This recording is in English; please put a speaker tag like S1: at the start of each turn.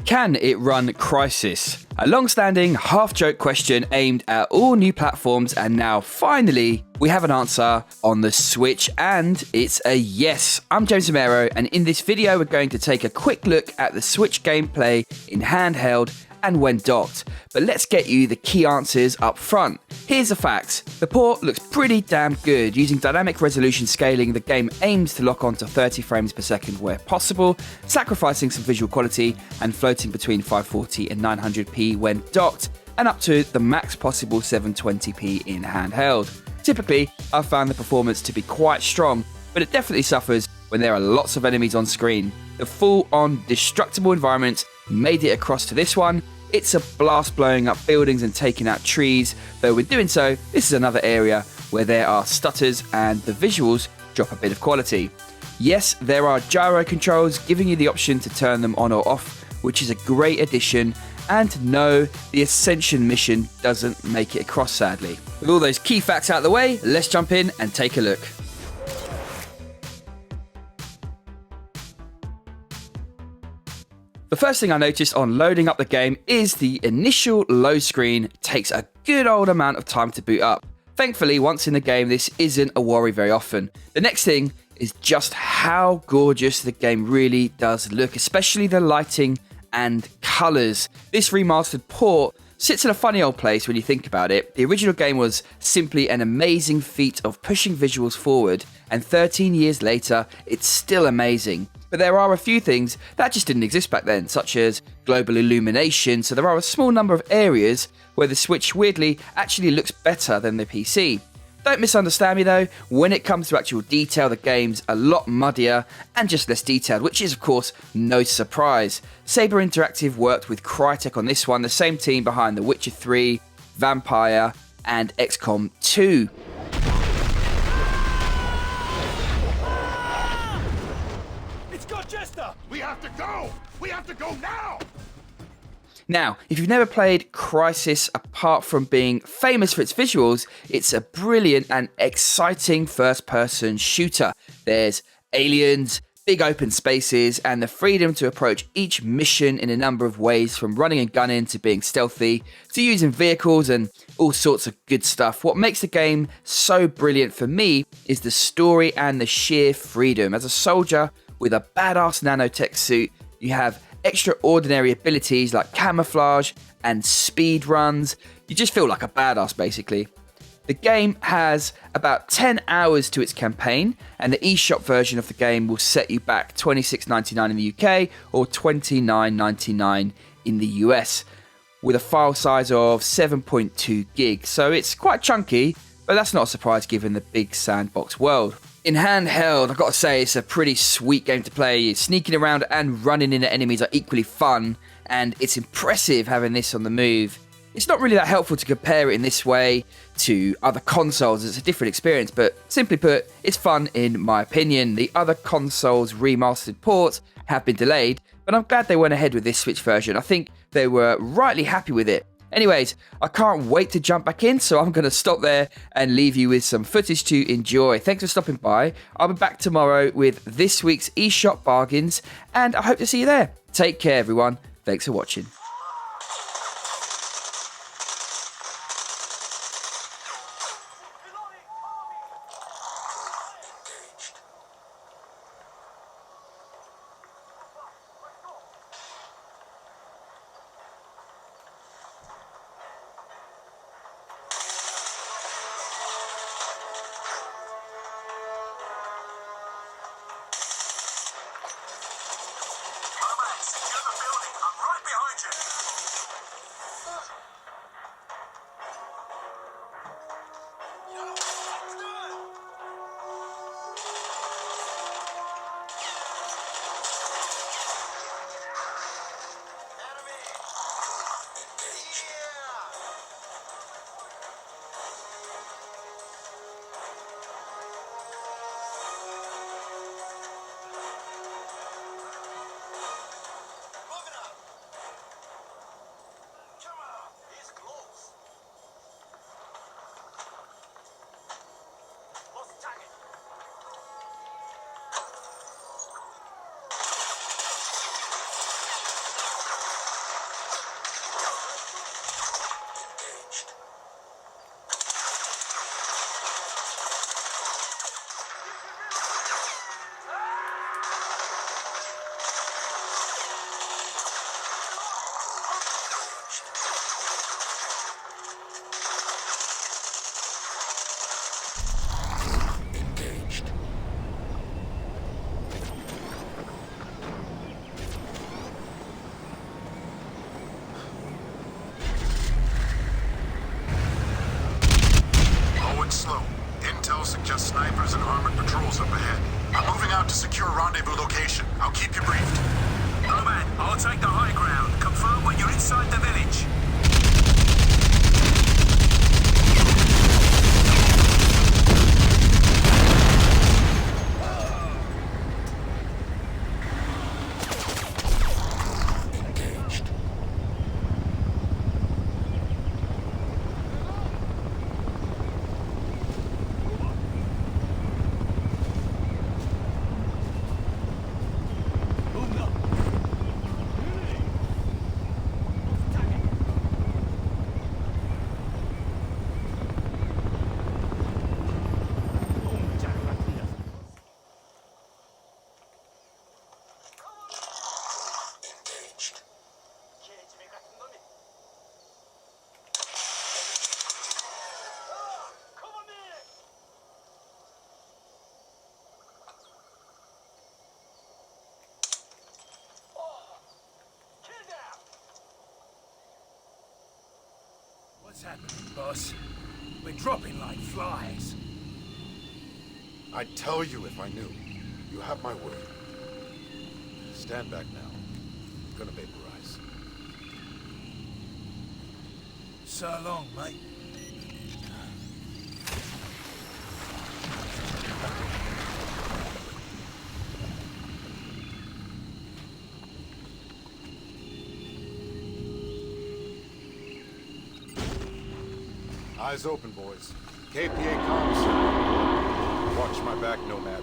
S1: Can it run Crysis? A long-standing, half-joke question aimed at all new platforms, and now, finally, we have an answer on the Switch, and it's a yes. I'm James Romero, and in this video, we're going to take a quick look at the Switch gameplay in handheld and when docked. But let's get you the key answers up front. Here's the facts. The port looks pretty damn good. Using dynamic resolution scaling, the game aims to lock onto 30 frames per second where possible, sacrificing some visual quality and floating between 540 and 900p when docked, and up to the max possible 720p in handheld. Typically, I've found the performance to be quite strong, but it definitely suffers when there are lots of enemies on screen. The full-on destructible environment made it across to this one. It's a blast blowing up buildings and taking out trees, though with doing so, this is another area where there are stutters and the visuals drop a bit of quality. Yes, there are gyro controls giving you the option to turn them on or off, which is a great addition, and no, the Ascension mission doesn't make it across sadly. With all those key facts out of the way, let's jump in and take a look. The first thing I noticed on loading up the game is the initial load screen takes a good old amount of time to boot up. Thankfully, once in the game, this isn't a worry very often. The next thing is just how gorgeous the game really does look, especially the lighting and colours. This remastered port sits in a funny old place when you think about it. The original game was simply an amazing feat of pushing visuals forward, and 13 years later, it's still amazing. But there are a few things that just didn't exist back then, such as global illumination, so there are a small number of areas where the Switch weirdly actually looks better than the PC. Don't misunderstand me though, when it comes to actual detail, the game's a lot muddier and just less detailed, which is of course no surprise. Saber Interactive worked with Crytek on this one, the same team behind The Witcher 3, Vampire and XCOM 2.
S2: We have to go! We have to go now!
S1: Now, if you've never played Crysis, apart from being famous for its visuals, it's a brilliant and exciting first-person shooter. There's aliens, big open spaces, and the freedom to approach each mission in a number of ways, from running and gunning to being stealthy, to using vehicles and all sorts of good stuff. What makes the game so brilliant for me is the story and the sheer freedom. As a soldier with a badass nanotech suit, you have extraordinary abilities like camouflage and speed runs. You just feel like a badass, basically. The game has about 10 hours to its campaign, and the eShop version of the game will set you back $26.99 in the UK or $29.99 in the US, with a file size of 7.2 gigs. So it's quite chunky, but that's not a surprise given the big sandbox world. In handheld, I've got to say, it's a pretty sweet game to play. Sneaking around and running into enemies are equally fun, and it's impressive having this on the move. It's not really that helpful to compare it in this way to other consoles. It's a different experience, but simply put, it's fun in my opinion. The other consoles' remastered ports have been delayed, but I'm glad they went ahead with this Switch version. I think they were rightly happy with it. Anyways, I can't wait to jump back in, so I'm going to stop there and leave you with some footage to enjoy. Thanks for stopping by. I'll be back tomorrow with this week's eShop bargains, and I hope to see you there. Take care, everyone. Thanks for watching.
S2: Secure the building. I'm right behind you.
S3: What's happening, boss? We're dropping like flies.
S2: I'd tell you if I knew. You have my word. Stand back now. I'm gonna vaporize.
S3: So long, mate.
S2: Eyes open, boys. KPA comms. Watch my back, Nomad.